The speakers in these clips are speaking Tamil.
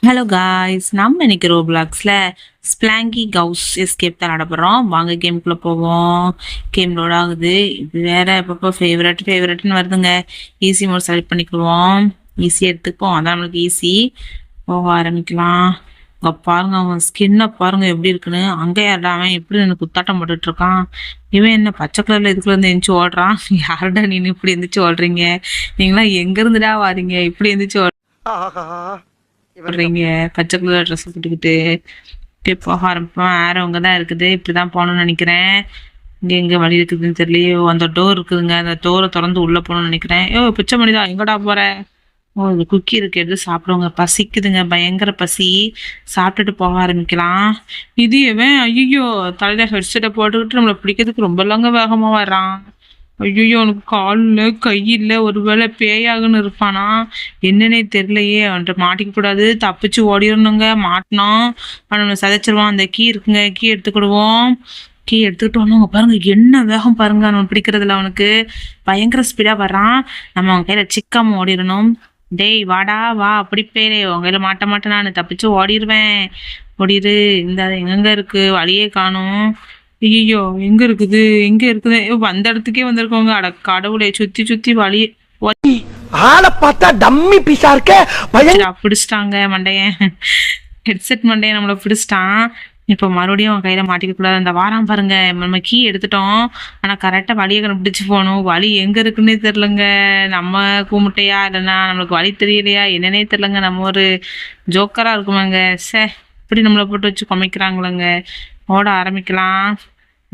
ஹலோ காய்ஸ், நம்ம இன்னைக்கு ரோப்ளாக்ஸில் ஸ்பிளாங்கி கவுஸ் எஸ்கேப் தான் நடப்புறோம். வாங்க கேம்குள்ளே போவோம். கேம் லோட் ஆகுது. இது வேற எப்பப்போ ஃபேவரட்னு வருதுங்க. ஈஸி மோட் செலக்ட் பண்ணிக்குவோம். ஈஸியாக எடுத்துப்போம், அதான் நம்மளுக்கு ஈஸி. போக ஆரம்பிக்கலாம். அங்கே பாருங்க, அவன் ஸ்கின்னை பாருங்க எப்படி இருக்குன்னு. அங்கே யாருடாவன் எப்படி எனக்கு குத்தாட்டம் போட்டுட்டு இருக்கான். இவன் என்ன பச்சை கலர்ல இதுக்குள்ள இருந்து எந்திரிச்சு ஓடுறான். யாருடா நீனு இப்படி எந்திரிச்சு ஓடுறீங்க? நீங்களாம் எங்க இருந்துடா வாரீங்க இப்படி எந்திரிச்சு போடுறீங்க? பச்சை கலர் ட்ரெஸ் போட்டுக்கிட்டு போக ஆரம்பிப்போம். ஆரவங்க தான் இருக்குது. இப்படிதான் போகணும்னு நினைக்கிறேன். இங்க எங்க வழி இருக்குதுன்னு தெரியலையே. அந்த டோர் இருக்குதுங்க, அந்த டோரை திறந்து உள்ள போகணும்னு நினைக்கிறேன். ஏ பிச்சை மணிதா, எங்கடா போற? ஓ, இது குக்கி இருக்கு, எடுத்து சாப்பிடுவோங்க. பசிக்குதுங்க, பயங்கர பசி. சாப்பிட்டுட்டு போக ஆரம்பிக்கலாம். இது எவன்? ஐயோ, தலையில ஹெட்செட்டை போட்டுக்கிட்டு நம்மளை பிடிக்கிறதுக்கு ரொம்ப லாங்க வேகமா வர்றான். ஐயோ, அவனுக்கு காலில் கையில் ஒருவேளை பேயாகுன்னு இருப்பானா என்னன்னே தெரியலையே. அவன்கிட்ட மாட்டிக்க கூடாது, தப்பிச்சு ஓடிடணுங்க. மாட்டினோம் அவனை சதைச்சிருவான். அந்த கீ இருக்குங்க, கீ எடுத்துக்கிடுவோம். கீ எடுத்துக்கிட்டு வந்தவங்க பாருங்க என்ன வேகம் பாருங்க. அவன் பிடிக்கிறதுல அவனுக்கு பயங்கர ஸ்பீடா வர்றான். நம்ம அவன் கையில சிக்காம ஓடிடணும். டேய் வாடா வா, அப்படி பேரே உங்க கையில மாட்ட மாட்டேன், நான் தப்பிச்சு ஓடிடுவேன். ஓடிடு. இந்த எங்க இருக்கு, வழியே காணும். ஐயோ, எங்க இருக்குது எங்க இருக்குது? வந்த இடத்துக்கே வந்திருக்கோங்க. அட கடவுளே, சுத்தி சுத்தி வழி ஆளை பார்த்தா டம்மி பீஸா இருக்க. பிடிச்சிட்டாங்க மண்டையன். ஹெட்செட் மண்டையன் நம்மளை பிடிச்சிட்டான். இப்போ மறுபடியும் அவன் கையில மாட்டிக்க கூடாது. அந்த வாரம் பாருங்க, நம்ம கீ எடுத்துட்டோம். ஆனா கரெக்டா வழியை கண்டுபிடிச்சு போகணும். வழி எங்க இருக்குன்னே தெரியலங்க. நம்ம கூமுட்டையா இல்லைன்னா நம்மளுக்கு வழி தெரியலையா என்னன்னே தெரியலங்க. நம்ம ஒரு ஜோக்கரா இருக்குமாங்க. இப்படி நம்மளை போட்டு வச்சு குமைக்கிறாங்களங்க. ஓட ஆரம்பிக்கலாம்.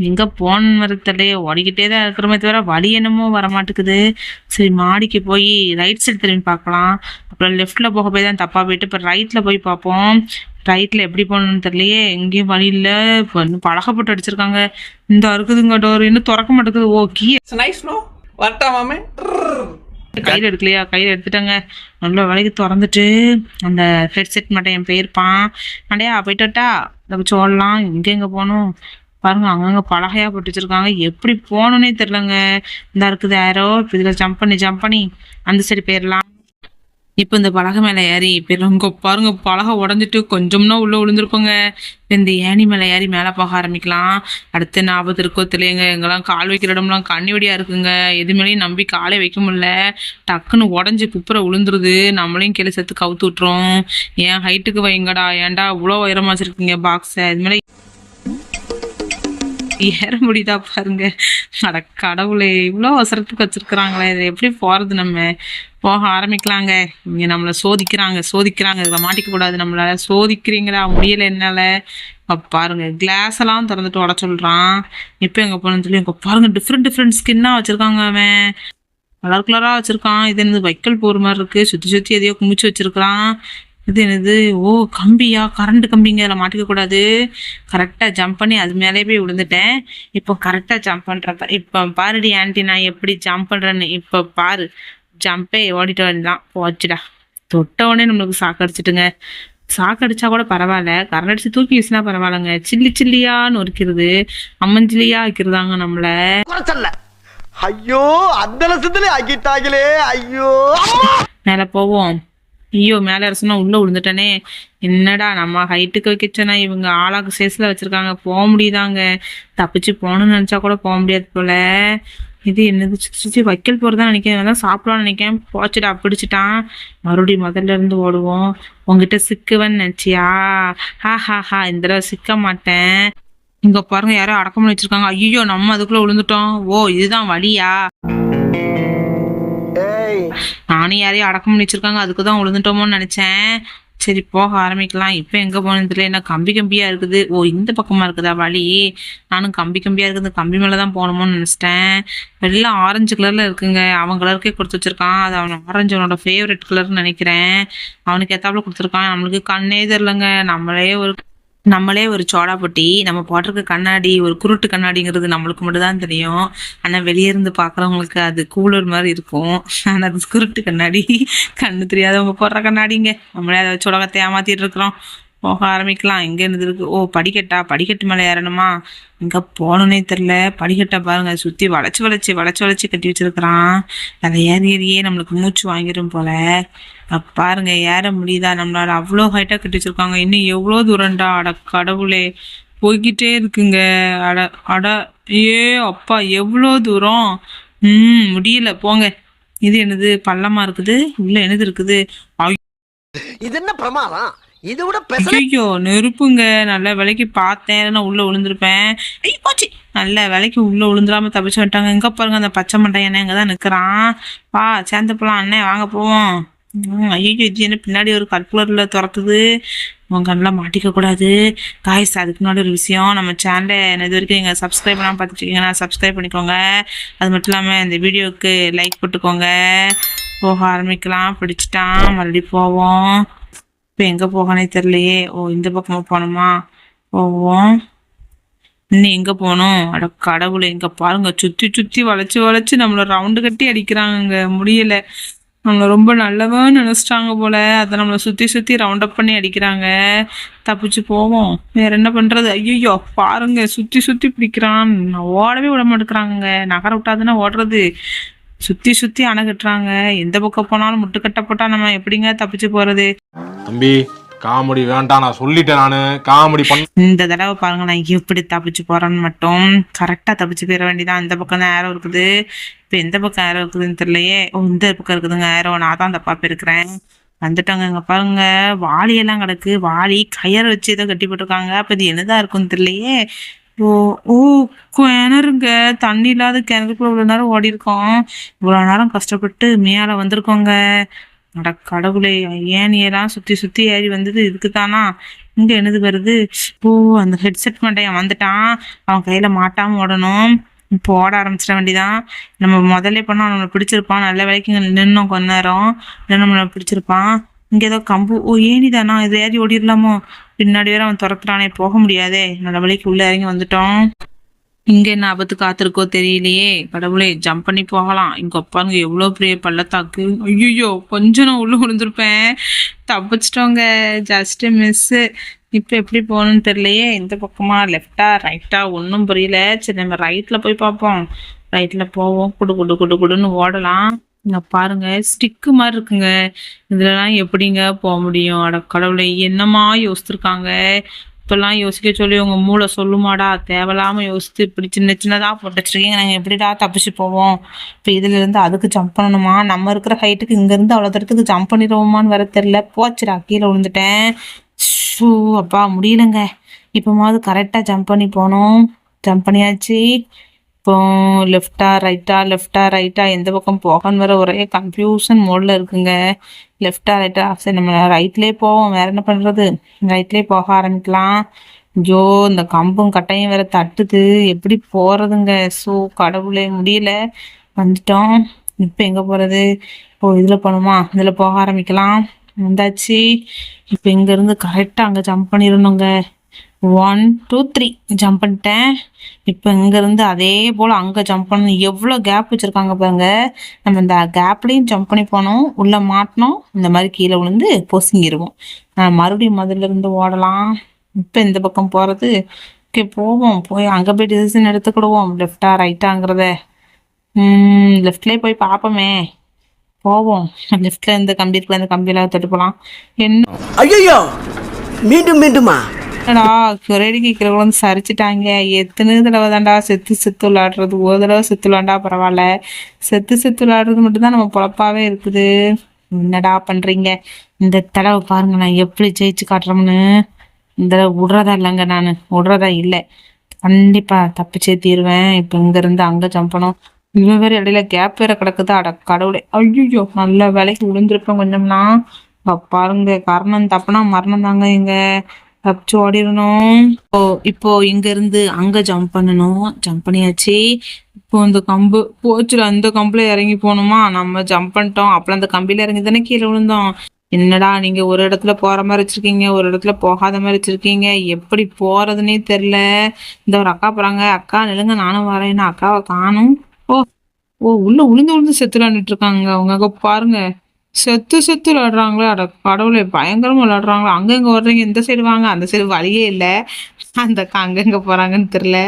எங்க போன தெரியலையே, ஓடிக்கிட்டே தான் இருக்கிறோமே தவிர வழி என்னமோ வரமாட்டேக்குது. சரி, மாடிக்கு போய் ரைட் சைடு திரும்பி பார்க்கலாம். அப்புறம் லெஃப்ட்ல போக போய் தான் தப்பா போயிட்டு இப்போ ரைட்ல போய் பார்ப்போம். ரைட்ல எப்படி போகணும்னு தெரியலையே, எங்கேயும் வழி இல்லை. பலகை போட்டு அடிச்சிருக்காங்க. இந்த இருக்குதுங்க டோர், இன்னும் திறக்க மாட்டேங்குது. ஓ, கீ கையில் எடுக்கலையா? கையில் எடுத்துட்டாங்க. நல்ல வேலைக்கு திறந்துட்டு அந்த ஹெட்செட் மட்டும் என் போயிருப்பான். அடையா போயிட்டா தப்பிச்சு ஓடலாம். எங்க போகணும் பாருங்க, அங்கங்க பலகையா போட்டு வச்சிருக்காங்க. எப்படி போகணுன்னே தெரியலங்க. இந்த இருக்குது யாரோ. இப்போ இதுல ஜம்ப் பண்ணி அந்த சைடு போயிடலாம். இப்போ இந்த பலகை மேலே ஏறி போயிடுங்க. பாருங்க, பலகை உடஞ்சிட்டு கொஞ்சம்னா உள்ள விழுந்திருப்போங்க. இந்த ஏணி மேலே ஏறி மேலே போக ஆரம்பிக்கலாம். அடுத்த ஞாபகம் இருக்கோ தெரியலையங்க, எங்கெல்லாம் கால் வைக்கிற இடம்லாம் கண்ணி வெடியா இருக்குங்க. எது மேலேயும் நம்பி காலை வைக்க முடியல. டக்குன்னு உடஞ்சி குப்புற விழுந்துருது. நம்மளையும் கீழே சேர்த்து கவுத்து விட்டுரும். ஏன் ஹைட்டுக்கு வைங்கடா, ஏன்டா இவ்வளோ உயரமா வச்சிருக்கீங்க பாக்ஸை? இது மேலே ஏற முடியுதா பாருங்க. அட கடவுளே, இவ்வளோ அவசரத்துக்கு வச்சிருக்கிறாங்களே. இது எப்படி போறது? நம்ம போக ஆரம்பிக்கலாங்க. இங்க நம்மளை சோதிக்கிறாங்க. இதுல மாட்டிக்க கூடாது. நம்மளால சோதிக்கிறீங்களா? முடியல என்னால. பாருங்க, கிளாஸ் எல்லாம் திறந்துட்டு உட சொல்றான். இப்ப எங்க போனோம்னு சொல்லி இங்க பாருங்க, டிஃப்ரெண்ட் ஸ்கின்னா வச்சிருக்காங்க. அவன் கலரா வச்சிருக்கான். இது என்னது வைக்கல் போற மாதிரி இருக்கு. சுத்தி எதையோ குமிச்சு வச்சிருக்கான். இது என்னது? ஓ, கம்பியா? கரண்ட் கம்பிங்க. அதில் மாட்டிக்க கூடாது. கரெக்டா ஜம்ப் பண்ணி அது மேலே போய் விழுந்துட்டேன். இப்போ கரெக்டா ஜம்ப் பண்றப்ப இப்போ பாருடி ஆன்டி, நான் எப்படி ஜம்ப் பண்றேன்னு. இப்போ பாரு, ஜம்பே ஓடிட்டு வரலாம். போச்சுடா. தொட்ட உடனே நம்மளுக்கு சாக்கடிச்சிட்டுங்க. சாக்கடிச்சா கூட பரவாயில்ல, கரண்ட் அடிச்சு தூக்கி வீசினா பரவாயில்லங்க. சில்லியான்னு நொறுக்கிறது, அம்மஞ்சிலியா வைக்கிறதாங்க நம்மள. ஐயோ, அந்த லட்சத்துல ஆக்கிட்டாங்களே. ஐயோ, மேல போவோம். ஐயோ, மேலே அரசுனா உள்ள விழுந்துட்டனே. என்னடா நம்ம ஹைட்டுக்கு வைக்கச்சோன்னா இவங்க ஆளாக்கு சேஸ்ல வச்சிருக்காங்க. போக முடியுதாங்க. தப்பிச்சு போகணும்னு நினைச்சா கூட போக முடியாது போல. இது என்னது? சுற்றி வைக்கல் போறதா நினைக்கிறேன். அதான் சாப்பிடலாம்னு நினைக்கிறேன். போச்சுடா, பிடிச்சிட்டான். மறுபடியும் முதல்ல இருந்து ஓடுவோம். உங்ககிட்ட சிக்குவன்னு நினைச்சியா? ஹா, இந்த தடவை சிக்க மாட்டேன். இங்க பாருங்க, யாரோ அடக்கம் பண்ணி வச்சிருக்காங்க. ஐயோ, நம்ம அதுக்குள்ள விழுந்துட்டோம். ஓ, இதுதான் வழியா? நானும் யாரையும் அடக்கம் பண்ணி வச்சிருக்காங்க, அதுக்குதான் விழுந்துட்டோமோன்னு நினைச்சேன். சரி, போக ஆரம்பிக்கலாம். இப்ப எங்க போனது தெரியல. என்ன கம்பியா இருக்குது. ஓ, இந்த பக்கமா இருக்குதா வழி? நானும் கம்பியா இருக்குது, கம்பி மேலதான் போகணுமோன்னு நினைச்சிட்டேன். எல்லாம் ஆரஞ்சு கலர்ல இருக்குங்க. அவன் கலருக்கே கொடுத்து வச்சிருக்கான். அது அவன் ஆரஞ்சு அவனோட ஃபேவரட் கலர்னு நினைக்கிறேன். அவனுக்கு ஏத்தாப்புல கொடுத்துருக்கான். நம்மளுக்கு கண்ணே தெரியலங்க. நம்மளே ஒரு சோடா பொட்டி. நம்ம போட்டிருக்க கண்ணாடி ஒரு குருட்டு கண்ணாடிங்கிறது நம்மளுக்கு மட்டும் தான் தெரியும். ஆனா வெளியே இருந்து பாக்குறவங்களுக்கு அது கூலர் மாதிரி இருக்கும். ஆனா அது குருட்டு கண்ணாடி. கண்ணு தெரியாதவங்க போடுற கண்ணாடிங்க. நம்மளே அதை வச்சு உலகத்தை ஏமாத்திட்டு இருக்கிறோம். போக ஆரம்பிக்கலாம். எங்க இருந்து இருக்கு? ஓ, படிக்கட்டா? படிக்கட்டு மேல ஏறணுமா? எங்க போகணுன்னே தெரியல. படிக்கட்டை பாருங்க, சுத்தி வளைச்சு வளைச்சு வளைச்சு வளைச்சு கட்டி வச்சிருக்கிறான். அதை ஏறி ஏறியே நம்மளுக்கு மூச்சு வாங்கிரும் போல. பாருங்க, ஏற முடியுதா நம்மளால? அவ்வளோ ஹைட்டா கட்டி வச்சிருக்காங்க. இன்னும் எவ்வளோ தூரம்டா? அட கடவுளே, போய்கிட்டே இருக்குங்க. அட அட ஏ அப்பா, எவ்வளோ தூரம்! முடியல, போங்க. இது என்னது? பள்ளமா இருக்குது. உள்ள என்னது இருக்குது? இது என்ன பிரமாதம்? இது விட ஐயோ, நெருப்புங்க. நல்ல வேலைக்கு பார்த்தேன், நான் உள்ள விழுந்திருப்பேன். ஐயோ போச்சு. நல்ல வேலைக்கு உள்ள விழுந்துடாம தப்பிச்சு விட்டாங்க. எங்க பாருங்க, அந்த பச்சை மண்டை என்ன எங்கதான் நிக்கிறான். வா, சேர்ந்து போலாம் அண்ணே, வாங்க போவோம். ஐயோ, இது என்ன பின்னாடி ஒரு கல்குலர்ல துரத்துது. உங்க கண்ணில் மாட்டிக்க கூடாது. காய்ஸ், அதுக்கு முன்னாடி ஒரு விஷயம், நம்ம சேனலை இது வரைக்கும் நீங்கள் சப்ஸ்கிரைப் பண்ணாமல் பார்த்துருக்கீங்கன்னா சப்ஸ்கிரைப் பண்ணிக்கோங்க. அது மட்டும் இல்லாமல் இந்த வீடியோவுக்கு லைக் போட்டுக்கோங்க. போக ஆரம்பிக்கலாம். பிடிச்சிட்டான், மறுபடியும் போவோம். இப்போ எங்கே போகனே தெரியலையே. ஓ, இந்த பக்கமாக போகணுமா? போவோம். இன்னும் எங்கே போகணும்? அட கடவுளை, எங்கே பாருங்க, சுற்றி சுற்றி வளைச்சி வளைச்சி நம்மளை ரவுண்டு கட்டி அடிக்கிறாங்க. முடியலை. நம்மளை ரொம்ப நல்லவன் நினச்சிட்டாங்க போல. அதை நம்மளை சுற்றி சுற்றி ரவுண்ட் அப் பண்ணி அடிக்கிறாங்க. தப்பிச்சு போவோம். வேற என்ன பண்ணுறது? ஐயோ பாருங்க, சுற்றி சுற்றி பிடிக்கிறான். ஓடவே விட மாட்டேங்கிறாங்க. நகர விட்டாதுன்னா ஓடுறது. சுற்றி சுற்றி அணை கட்டுறாங்க. எந்த பக்கம் போனாலும் முட்டுக்கட்டை போட்டால் நம்ம எப்படிங்க தப்பிச்சு போகிறது? தம்பி, காமெடி வேண்டாம், நான் சொல்லிட்டேன். நானு காமெடி இந்த தடவை பாருங்க, நான் எப்படி தப்பிச்சு போறேன்னு மட்டும். கரெக்டா தப்பிச்சு போயிட வேண்டியதான். இந்த பக்கம் தான் ஏரோ இருக்குது. இப்ப எந்த பக்கம் ஏரோ இருக்குதுன்னு தெரியலையே. ஓ, இந்த பக்கம் இருக்குதுங்க ஏரோ. நான் தான் தப்பா போயிருக்கிறேன். வந்துட்டாங்க. இங்க பாருங்க, வாளியெல்லாம் கிடக்கு. வாளி கயிறு வச்சு ஏதோ கட்டி போட்டிருக்காங்க. அப்ப இது என்னதான் இருக்குன்னு தெரியலையே. ஓ ஓ கிணறுங்க. தண்ணி இல்லாத கிணறுக்குள்ள இவ்வளவு நேரம் ஓடி இருக்கோம். இவ்வளவு நேரம் கஷ்டப்பட்டு மேல வந்திருக்கோங்க. அட கடவுளே, ஏனியெல்லாம் சுத்தி சுத்தி ஏறி வந்தது இதுக்கு தானா? இங்க என்னது வருது? ஓ, அந்த ஹெட்செட் மண்டையன் வந்துட்டான். அவன் கையில மாட்டாம ஓடணும். இப்போ ஓட ஆரம்பிச்சிட வேண்டிதான். நம்ம முதல்ல பண்ணா நம்மளை பிடிச்சிருப்பான். நல்ல வேலைக்கு இங்க நின்னோம் கொஞ்ச நேரம். இல்லைன்னா நம்மளை பிடிச்சிருப்பான். இங்க ஏதோ கம்பு. ஓ, ஏனிதானா? இது ஏறி ஓடிடலாமோ? பின்னாடி வேற அவன் துரத்துறானே, போக முடியாதே. நல்ல வேலைக்கு உள்ள இறங்கி வந்துட்டோம். இங்க என்ன ஆபத்து காத்திருக்கோ தெரியலையே. கடவுளே, ஜம்ப் பண்ணி போகலாம். இங்க உட்காருங்க, எவ்வளவு பெரிய பள்ளத்தாக்கு. ஐயோ, கொஞ்சம் நான் உள்ள விழுந்திருப்பேன். தப்பிச்சிட்டோங்க, ஜஸ்ட் மிஸ். இப்ப எப்படி போகணும்னு தெரியலையே. இந்த பக்கமா, லெஃப்டா ரைட்டா ஒன்றும் புரியல. சரி, நம்ம ரைட்ல போய் பார்ப்போம். ரைட்ல போவோம். குடு குடு குடு குடுன்னு ஓடலாம். இங்க பாருங்க, ஸ்டிக்கு மாதிரி இருக்குங்க. இதுலலாம் எப்படிங்க போக முடியும்? அட கடவுளை, என்னமா யோசிச்சிருக்காங்க. இப்பெல்லாம் யோசிக்க சொல்லி உங்க மூளை சொல்லுமாடா? தேவையில்லாம யோசித்து இப்படி சின்ன சின்னதா போட்டு வச்சிருக்கீங்க. நாங்க எப்படிடா தப்பிச்சு போவோம்? இப்ப இதுல இருந்து அதுக்கு ஜம்ப் பண்ணணுமா? நம்ம இருக்கிற ஹைட்டுக்கு இங்க இருந்து அவ்வளவு தூரத்துக்கு ஜம்ப் பண்ணிடுவோமான்னு வர தெரியல. போச்சுடா, கீழே விழுந்துட்டேன். ஷூ, அப்பா முடியலங்க. இப்போமாவது கரெக்டா ஜம்ப் பண்ணி போனோம். ஜம்ப் பண்ணியாச்சு. இப்போ லெஃப்டா ரைட்டா எந்த பக்கம் போகன்னு வர ஒரே கன்ஃபியூஷன் மோட்ல இருக்குங்க. லெஃப்டா ரைட்டா? சரி, நம்ம ரைட்லேயே போவோம். வேற என்ன பண்றது? ரைட்லேயே போக ஆரம்பிக்கலாம். ஐயோ, இந்த கம்பும் கட்டையும் வேற தட்டுது. எப்படி போறதுங்க? ஸோ கடவுளே, முடியல. வந்துட்டோம். இப்போ எங்க போறது? ஓ, இதுல போகணுமா? இதுல போக ஆரம்பிக்கலாம். வந்தாச்சு. இப்போ இங்க இருந்து கரெக்டா அங்க ஜம்ப் பண்ணிடணுங்க. 1 2 3 ஜம்ப் பண்ணிட்டேன். இப்போ இங்க இருந்து அதே போல அங்க ஜம்ப் பண்ணணும். எவ்வளவு கேப் வச்சிருக்காங்க பாருங்க. நம்ம இந்த கேப்லயும் ஜம்ப் பண்ணி போனோம். உள்ள மாட்டணும். இந்த மாதிரி கீழே விழுந்து பொசுங்கிடுவோம். மறுபடியும் முதல்ல இருந்து ஓடலாம். இப்போ இந்த பக்கம் போறது. ஓகே, போவோம். போய் அங்க போய் டிசிஷன் எடுத்துக்கிடுவோம். லெஃப்டா ரைட்டாங்கிறத. லெஃப்ட்லயே போய் பார்ப்போமே. போவோம். லெஃப்ட்ல இந்த கம்பி இருக்குல்ல, இந்த கம்பியில தொட்டு போலாம். என்ன ஐயோ, மீண்டும் மீண்டுமா? என்னடா, குரடிக்கு கீழே வந்து சரிச்சிட்டாங்க. எத்தனை தடவை தாண்டா செத்து செத்து விளையாடுறது? ஒரு தடவை செத்து விளையாண்டா பரவாயில்ல. செத்து செத்து விளையாடுறது மட்டும்தான் நம்ம பொழப்பாவே இருக்குது. என்னடா பண்றீங்க? இந்த தடவை பாருங்க, நான் எப்படி ஜெயிச்சு காட்டுறோம்னு. இந்த தடவை விடுறதா இல்லைங்க. நான் விடுறதா இல்லை. கண்டிப்பா தப்பிச்சே தீருவேன். இப்போ இங்க இருந்து அங்க ஜம்ப் பண்ணும். இவன் வேற இடையில கேப் வேற கிடக்குது. அட கடவுளே, ஐயோ, நல்ல வேலைக்கு விழுந்திருப்பேன் கொஞ்சம்னா. பாருங்க, காரணம் தப்புனா மரணம் தாங்க. இங்க தப்பிச்சு ஓடிடணும். இப்போ இங்க இருந்து அங்க ஜம்ப் பண்ணணும். ஜம்ப் பண்ணியாச்சு. இப்போ இந்த கம்பு போச்சுல, அந்த கம்புல இறங்கி போகணுமா? நம்ம ஜம்ப் பண்ணிட்டோம். அப்புறம் அந்த கம்பியில இறங்கி தானே கீழே விழுந்தோம். என்னடா நீங்க ஒரு இடத்துல போற மாதிரி வச்சிருக்கீங்க, ஒரு இடத்துல போகாத மாதிரி வச்சிருக்கீங்க. எப்படி போறதுன்னே தெரியல. இந்த ஒரு அக்கா போறாங்க. அக்கா நிலுங்க, நானும் வரேன்னு. அக்காவை காணும். ஓ ஓ உள்ள உளுந்து உளுந்து செத்துலான்ட்டு இருக்காங்க அவங்க. அங்க பாருங்க, செத்து செத்து விளையாடுறாங்களே, அட கடவுளே! பயங்கரமா விளையாடுறாங்களா? அங்க இங்க ஓடுறீங்க, இந்த சைடு வாங்க, அந்த சைடு வழியே இல்ல. அந்த அக்கா அங்க எங்க போறாங்கன்னு தெரியல.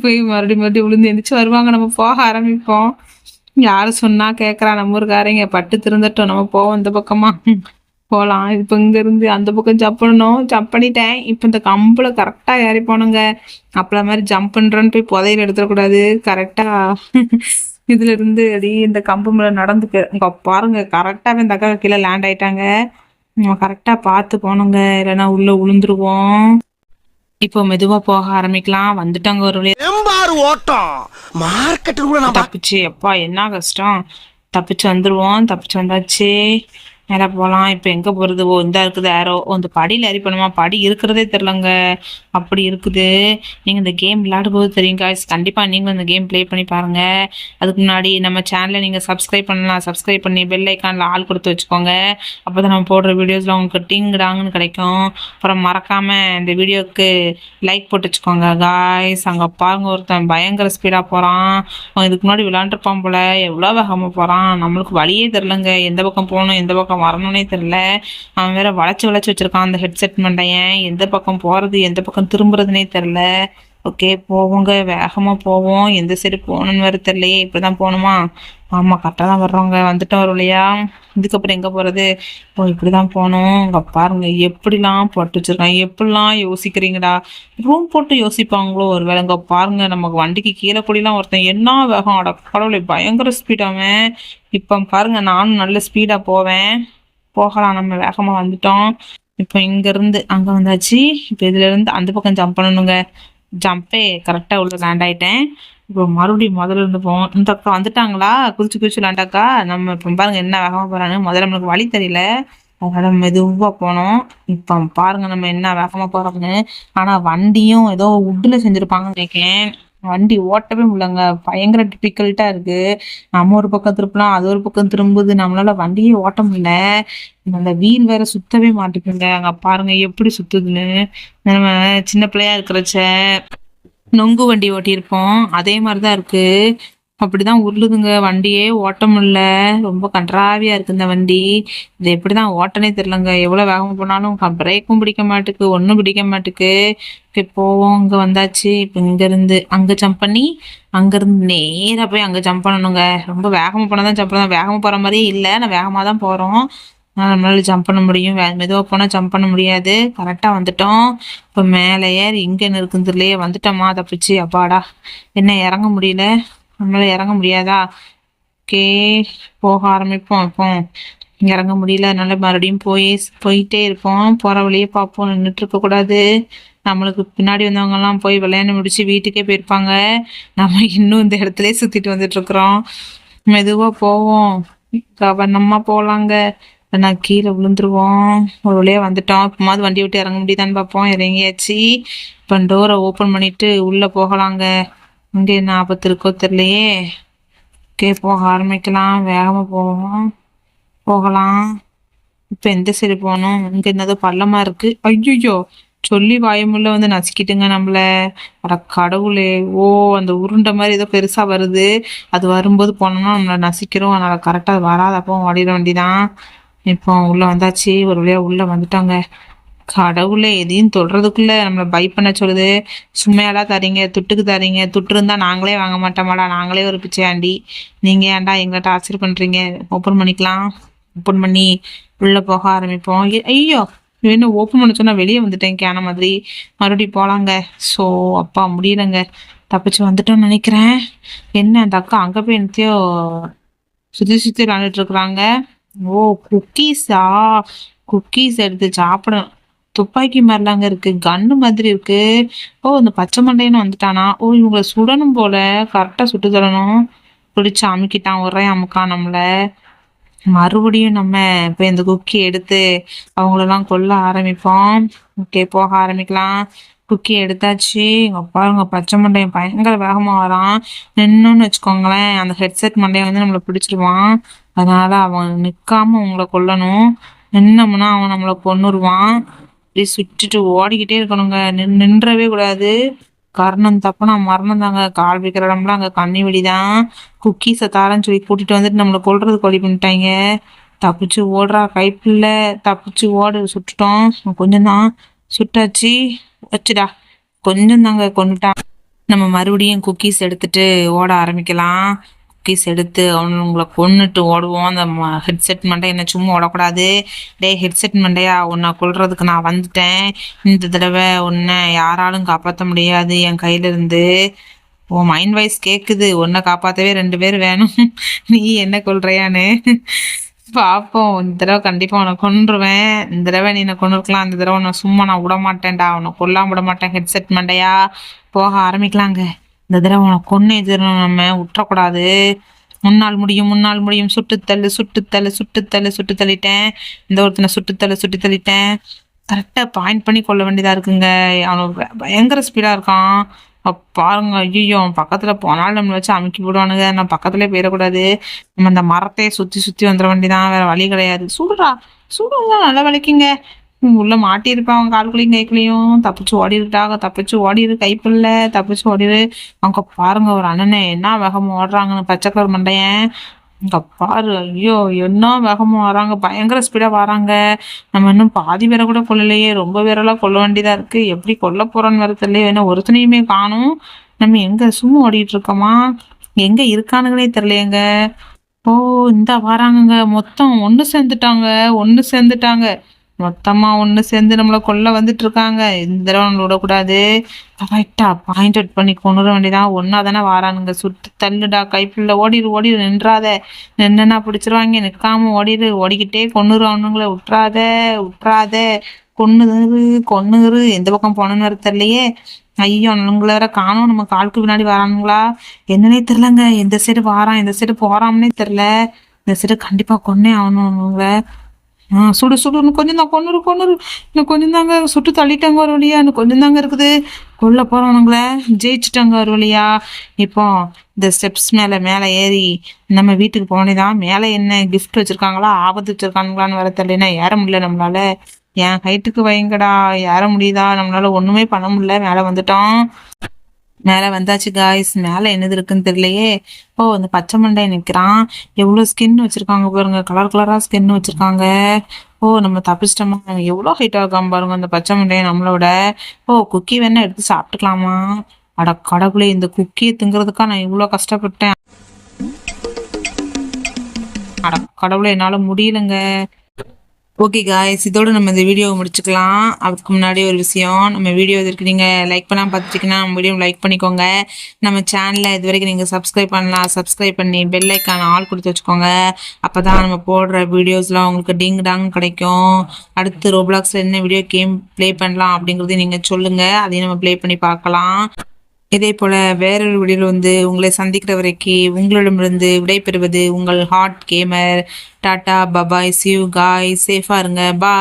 போய் மறுபடியும் மறுபடியும் விழுந்து எந்திரிச்சு வருவாங்க. நம்ம போக ஆரம்பிப்போம். யாரு சொன்னா கேட்கறா நம்ம ஊருக்காரங்க. பட்டு திருந்தட்டும். நம்ம போவோம் இந்த பக்கமா. போலாம். இப்ப இங்க இருந்து அந்த பக்கம் ஜம்ப் பண்ணணும். ஜம்ப் பண்ணிட்டேன். இப்ப இந்த கம்புல கரெக்டா ஏறி போகணுங்க. அப்பள மாரி ஜம்ப் பண்றேன்னு போய் புதையல் எடுத்துடக்கூடாது. கரெக்டா இதுல இருந்து அப்படியே இந்த கம்பு மேல நடந்துக்கு இங்க பாருங்க. கரெக்டாவே இந்த அக்கா கீழே லேண்ட் ஆயிட்டாங்க. நம்ம கரெக்டா பார்த்து போனோங்க, இல்லைன்னா உள்ள உளுந்துருவோம். இப்போ மெதுவா போக ஆரம்பிக்கலாம். வந்துட்டாங்க ஒரு வழியா. எம்பாரு ஓட்டம் மார்க்கெட்டு கூட நான் தப்பிச்சு எப்பா என்ன கஷ்டம். தப்பிச்சு வந்துருவோம். தப்பிச்சு வந்தாச்சு. மேலே போகலாம். இப்போ எங்கே போகிறது? ஓ இந்த இருக்குது ஏரோ. ஓ இந்த படியில் ஏறி பண்ணுமா? படி இருக்கிறதே தெரிலங்க. அப்படி இருக்குது. நீங்கள் இந்த கேம் விளையாடும்போது தெரியும் காய்ஸ். கண்டிப்பாக நீங்களும் இந்த கேம் ப்ளே பண்ணி பாருங்கள். அதுக்கு முன்னாடி நம்ம சேனலை நீங்கள் சப்ஸ்கிரைப் பண்ணலாம். சப்ஸ்கிரைப் பண்ணி பெல் ஐக்கானில் ஆள் கொடுத்து வச்சுக்கோங்க. அப்போ தான் நம்ம போடுற வீடியோஸில் உங்களுக்கு டிங்டாங்கன்னு கிடைக்கும். அப்புறம் மறக்காமல் இந்த வீடியோவுக்கு லைக் போட்டு வச்சுக்கோங்க காய்ஸ். அங்கே பாருங்க ஒருத்தன் பயங்கர ஸ்பீடாக போகிறான். அவன் இதுக்கு முன்னாடி விளாண்டுருப்பான் போல. எவ்வளோ வேகமாக போகிறான். நம்மளுக்கு வழியே தெரிலங்க. எந்த பக்கம் போகணும் எந்த பக்கம் வரணும்னே தெரில. அவன் வேற வளைச்சு வளைச்சு வச்சிருக்கான் அந்த ஹெட்செட் மண்டையன். எந்த பக்கம் போகிறது எந்த பக்கம் திரும்புறதுனே தெரில. ஓகே போவோங்க, வேகமாக போவோம். எந்த சைடு போகணுன்னு வேறு தெரியலையே. இப்படி தான் போகணுமா? ஆமாம் கரெக்டாக தான் வர்றோங்க. வந்துட்டோம் ஒரு வழியா. இதுக்கப்புறம் எங்கே போகிறது? ஓ இப்படி தான் போகணும். இங்கே பாருங்க எப்படிலாம் போட்டு வச்சிருக்கான். எப்படிலாம் யோசிக்கிறீங்கடா. ரூம் போட்டு யோசிப்பாங்களோ ஒரு வேளை. இங்கே பாருங்க நமக்கு வண்டிக்கு கீழே கூடிலாம் ஒருத்தன் என்ன வேகம். அட கடவுளே பயங்கர ஸ்பீடாவன். இப்போ பாருங்க நானும் நல்ல ஸ்பீடாக போவேன். போகலாம், நம்ம வேகமாக வந்துட்டோம். இப்போ இங்கேருந்து அங்கே வந்தாச்சு. இப்போ இதுலேருந்து அந்த பக்கம் ஜம்ப் பண்ணணுங்க. ஜம்பே கரெக்டாக உள்ள லேண்ட் ஆயிட்டேன். இப்போ மறுபடியும் முதல்ல இருந்து போவோம். இந்த அக்கா வந்துட்டாங்களா? குதிச்சு குதிச்சு லேண்டாக்கா. நம்ம இப்போ பாருங்க என்ன வேகமாக போகிறான்னு. முதல்ல நம்மளுக்கு வழி தெரியல, அதனால மெதுவாக போனோம். இப்போ பாருங்க நம்ம என்ன வேகமாக போகிறோம்னு. ஆனால் வண்டியும் ஏதோ உட்டில் செஞ்சுருப்பாங்கன்னு நினைக்கிறேன். வண்டி ஓட்டவே முடியலங்க. பயங்கர டிஃபிகல்ட்டாக இருக்குது. நம்ம ஒரு பக்கம் திருப்பலாம், அது ஒரு பக்கம் திரும்புது. நம்மளால வண்டியே ஓட்ட முடியல. அந்த வீல் வேற சுத்தவே மாட்டேங்குங்க. அங்கே பாருங்க எப்படி சுத்துதுன்னு. நம்ம சின்ன பிள்ளையா இருக்கிறச்ச நொங்கு வண்டி ஓட்டியிருப்போம், அதே மாதிரி தான் இருக்கு. அப்படிதான் உருளுதுங்க. வண்டியே ஓட்ட முடியல. ரொம்ப கன்றாவியா இருக்கு இந்த வண்டி. இது எப்படிதான் ஓட்டனே தெரியலங்க. எவ்வளவு வேகமா போனாலும் பிரேக்கும் பிடிக்க மாட்டுக்கு, ஒன்றும் பிடிக்க மாட்டுக்கு. இப்போ போவோம். இங்க வந்தாச்சு. இப்போ இங்க இருந்து அங்க ஜம்ப் பண்ணி அங்க இருந்து நேரா போய் அங்க ஜம்ப் பண்ணணுங்க. ரொம்ப வேகமா போனாதான் ஜம்ப் பண்ணலாம். வேகமா போற மாதிரியே இல்லை, நான் வேகமா தான் போறோம். நம்மளால ஜம்ப் பண்ண முடியும். மெதுவா போனா ஜம்ப் பண்ண முடியாது. கரெக்டா வந்துட்டோம். இப்போ மேலே ஏறி இங்க என்ன இருக்குன்னு தெரியலையே. வந்துட்டோமா தப்பிச்சு. அப்பாடா என்ன இறங்க முடியல. நம்மளால இறங்க முடியாதா? ஓகே போக ஆரம்பிப்போம். இப்போ இறங்க முடியல, அதனால மறுபடியும் போயிட்டே இருப்போம். போற வழியே பார்ப்போம். நின்றுட்டு இருக்க கூடாது. நம்மளுக்கு பின்னாடி வந்தவங்க எல்லாம் போய் விளையாண்டு முடிச்சு வீட்டுக்கே போயிருப்பாங்க. நம்ம இன்னும் இந்த இடத்துலயே சுத்திட்டு வந்துட்டு இருக்கிறோம். மெதுவா போவோம், கவனமா போலாங்க. நான் கீழே விழுந்துருவோம். ஒரு வழியா வந்துட்டோம். இப்போமாவது வண்டி விட்டு இறங்க முடியுதான்னு பார்ப்போம். இறங்கியாச்சு. இப்போ டோரை ஓப்பன் பண்ணிட்டு உள்ள போகலாங்க. இங்க என்ன ஆபத்து இருக்கோ தெரியலையே. ஓகே போக ஆரம்பிக்கலாம். வேகமா போவோம். போகலாம். இப்ப எந்த சைடு போகணும்? இங்க என்னதோ பள்ளமா இருக்கு. ஐயோ சொல்லி வாயமுள்ள வந்து நசுக்கிட்டுங்க நம்மள. அட கடவுளே. ஓ அந்த உருண்டை மாதிரி ஏதோ பெருசா வருது. அது வரும்போது போனோம்னா நம்மள நசிக்கிறோம். அதனால கரெக்டா வராதப்போ ஓடிட வேண்டிதான். இப்போ உள்ள வந்தாச்சு. ஒரு வழியா உள்ள வந்துட்டாங்க. கடவுளே எதையும் தொடுறதுக்குள்ள நம்மளை பை பண்ண சொல்லுது. சும்மையெல்லாம் தரீங்க, துட்டுக்கு தரீங்க. துட்டு இருந்தா நாங்களே வாங்க மாட்டோமாடா. நாங்களே ஒரு பிச்சையாண்டி. நீங்க ஏன்டா எங்களை டார்ச்சர் பண்றீங்க? ஓப்பன் பண்ணிக்கலாம். ஓப்பன் பண்ணி உள்ள போக ஆரம்பிப்போம். ஐயோ இன்னும் ஓப்பன் பண்ண சொன்னா வெளியே வந்துட்டேன் கேன மாதிரி. மறுபடியும் போலாங்க. ஸோ அப்பா முடியலங்க. தப்பிச்சு வந்துட்டோம்னு நினைக்கிறேன். என்ன அந்த அக்கா அங்க போய் என்னத்தையோ சுத்தி சுத்தி விளையாண்டுட்டு இருக்கிறாங்க. ஓ குக்கீஸா? குக்கீஸ் எடுத்து சாப்பிடணும். துப்பாக்கி மாதிரிலாங்க இருக்கு, கன்னு மாதிரி இருக்கு. ஓ இந்த பச்சை மண்டைன்னு வந்துட்டானா? ஓ இவங்களை சுடணும் போல. கரெக்டா சுட்டு தரணும். பிடிச்சு அமுக்கிட்டான், ஒரே அமுக்கான் நம்மள. மறுபடியும் நம்ம இப்ப இந்த குக்கி எடுத்து அவங்களெல்லாம் கொல்ல ஆரம்பிப்போம். ஓகே போக ஆரம்பிக்கலாம். குக்கி எடுத்தாச்சு. பாருங்க பச்சை மண்டையன் பயங்கர வேகமா வரான். நின்னோன்னு வச்சுக்கோங்களேன், அந்த ஹெட்செட் மண்டையை வந்து நம்மளை பிடிச்சிருவான். அதனால அவன் நிக்காம உங்களை கொல்லணும். நின்னோம்னா அவன் நம்மளை கொன்னுருவான். இப்படி சுட்டுட்டு ஓடிக்கிட்டே இருக்கணுங்க. நின்றவே கூடாது. கர்ணம் தப்புனா மரணம் தாங்க. கால் வைக்கிற இடம்லாம் அங்க கண்ணி வெடிதான். குக்கீஸை தாரன்னு சொல்லி கூட்டிட்டு வந்துட்டு நம்மளை கொல்றதுக்கு வழி பண்ணிட்டாங்க. தப்பிச்சு ஓடுறா கைப்புள்ள, தப்பிச்சு ஓடு. சுட்டுட்டோம், கொஞ்சம் தான் சுட்டாச்சு. வச்சுடா, கொஞ்சம் தாங்க கொண்டுட்டான். நம்ம மறுபடியும் குக்கீஸ் எடுத்துட்டு ஓட ஆரம்பிக்கலாம். குக்கீஸ் எடுத்து அவனுங்களை கொன்னுட்டு ஓடுவோம். அந்த ஹெட்செட் மண்டை என்ன சும்மா ஓடக்கூடாது. டேய் ஹெட்செட் மண்டையா, உன்னை கொல்றதுக்கு நான் வந்துட்டேன். இந்த தடவை உன்னை யாராலும் காப்பாற்ற முடியாது என் கையில இருந்து. உன் மைண்ட் வாய்ஸ் கேக்குது, உன்னை காப்பாற்றவே 2 பேர் வேணும். நீ என்ன கொல்றியான்னு பார்ப்போம். இந்த தடவை கண்டிப்பா உன்னை கொன்றுவேன். இந்த தடவை நீ என்னை கொண்டிருக்கலாம், இந்த தடவை உன்னை சும்மா நான் விட மாட்டேன்டா, உன்னை கொல்லாம விட மாட்டேன். ஹெட்செட் மண்டையா, போக ஆரம்பிக்கலாங்க. இந்த தடவை உன்னை கொன்னு எதிரும் நம்ம விட்டுறக்கூடாது. முன்னால் முடியும், முன்னால் முடியும். சுட்டுத்தள்ளு சுட்டுத்தள்ளு சுட்டுத்தள்ளு சுட்டு தள்ளிட்டேன். இந்த ஒருத்தனை சுட்டுத்தள்ளு சுட்டு தள்ளிட்டேன். கரெக்டாக பாயிண்ட் பண்ணி கொள்ள வேண்டியதா இருக்குங்க. அவனுக்கு பயங்கர ஸ்பீடா இருக்கான். பாருங்க, ஐயோ பக்கத்துல போனாலும் நம்மளை வச்சு அமுக்கி விடுவானுங்க. நான் பக்கத்துலேயே போயிடக்கூடாது. நம்ம அந்த மரத்தையே சுத்தி சுத்தி வந்துட வேண்டியதான், வேற வழி கிடையாது. சுடுறா சுடுறா, நல்லா வலிக்குங்க. உள்ள மாட்டியிருப்பான் அவன் கால்குள்ளையும் கைக்குள்ளையும். தப்பிச்சு ஓடிருட்டாக, தப்பிச்சு ஓடிரு கைப்பில்ல, தப்பிச்சு ஓடிரு. அவங்க பாருங்க ஒரு அண்ணனே என்ன வேகமா ஓடுறாங்கன்னு, பச்சை கலர் மண்டையன். இங்க பாரு, ஐயோ என்ன வேகமா வராங்க, பயங்கர ஸ்பீடா வராங்க. நம்ம இன்னும் பாதி பேரை கூட கொல்லலையே, ரொம்ப பேரெல்லாம் கொல்ல வேண்டியதா இருக்கு. எப்படி கொல்ல போறோன்னு வேற தெரியல. ஏன்னா ஒருத்தனையுமே காணும். நம்ம எங்க சும்மா ஓடிட்டு இருக்கோமா, எங்க இருக்கானுங்களே தெரியலையேங்க. ஓ இந்த வராங்கங்க, மொத்தம் ஒண்ணு சேர்ந்துட்டாங்க. மொத்தமா ஒண்ணு சேர்ந்து நம்மள கொல்ல வந்துட்டு இருக்காங்க. இந்த தடவை நம்மள விடக்கூடாது. கரெக்டா பாயிண்ட் அவுட் பண்ணி கொண்டுட வேண்டியதான். ஒன்னா தானே வாரானுங்க. சுட்டு தள்ளுடா கைப்புள்ள, ஓடிரு நின்றாத. நின்னா பிடிச்சிருவாங்க. நிற்காம ஓடிரு, ஓடிக்கிட்டே கொண்டுருவானுங்களே. விட்டுறாத. கொன்னுரு. எந்த பக்கம் போனோன்னு தெரியலையே. ஐயோ அவனுங்களை வேற காணும். நம்ம காலுக்கு பின்னாடி வரானுங்களா என்னன்னே தெரியலங்க. எந்த சைடு வாரான் எந்த சைடு போறான்னே தெரியல. இந்த சைடு கண்டிப்பா கொன்னே ஆகணும்னுங்கள. சுடு இன்னும் கொஞ்சம் தான். கொன்னுரு இன்னும் கொஞ்சம் தாங்க. சுட்டு தள்ளிட்டாங்க ஒரு வழியா. இன்னும் கொஞ்சம் தாங்க இருக்குது. கொல்ல போறவனுங்கள ஜெயிச்சுட்டாங்க ஒரு வழியா. இப்போ இந்த ஸ்டெப்ஸ் மேல ஏறி நம்ம வீட்டுக்கு போனதான். மேல என்ன கிஃப்ட் வச்சிருக்காங்களா, ஆபத்து வச்சிருக்கானுங்களான்னு வர தெரியலன்னா ஏற முடியல நம்மளால. என் ஹைட்டுக்கு வைங்கடா, ஏற முடியுதா நம்மளால? ஒண்ணுமே பண்ண முடியல. மேல வந்தாச்சு காய்ஸ். மேல என்னது இருக்குன்னு தெரியலையே. ஓ இந்த பச்சை மண்டை நிக்கிறான். எவ்வளவு ஸ்கின் வச்சிருக்காங்க பாருங்க, கலர் கலரா ஸ்கின் வச்சிருக்காங்க. ஓ நம்ம தப்பிச்சிட்டோமா. எவ்வளவு ஹைட்டா இருக்காம பாருங்க அந்த பச்சை மண்டையை நம்மளோட. ஓ குக்கி வேணா எடுத்து சாப்பிட்டுக்கலாமா? அட கடவுளே, இந்த குக்கியை திங்கிறதுக்கா நான் இவ்வளவு கஷ்டப்பட்டேன். அட கடவுளே, என்னால முடியலங்க. ஓகே காய்ஸ், இதோட நம்ம இந்த வீடியோவை முடிச்சுக்கலாம். அதுக்கு முன்னாடி ஒரு விஷயம், நம்ம வீடியோ இதற்கு நீங்கள் லைக் பண்ணாமல் பார்த்துட்டிங்கன்னா நம்ம வீடியோ லைக் பண்ணிக்கோங்க. நம்ம சேனலை இது வரைக்கும் நீங்கள் சப்ஸ்கிரைப் பண்ணி பெல் ஐக்கான ஆல் கொடுத்து வச்சுக்கோங்க. அப்போ தான் நம்ம போடுற வீடியோஸ்லாம் உங்களுக்கு டிங் டாங் கிடைக்கும். அடுத்து ரோப்ளாக்ஸில் என்ன வீடியோ கேம் ப்ளே பண்ணலாம் அப்படிங்கிறதையும் நீங்கள் சொல்லுங்கள், அதையும் நம்ம ப்ளே பண்ணி பார்க்கலாம். இதே போல் வேறொரு வீடியோவில் உங்களை சந்திக்கிற வரைக்கும் உங்களிடமிருந்து விடைபெறுவது உங்கள் hot gamer. Tata bye bye, see you guys, சேஃபாக இருங்க, பா.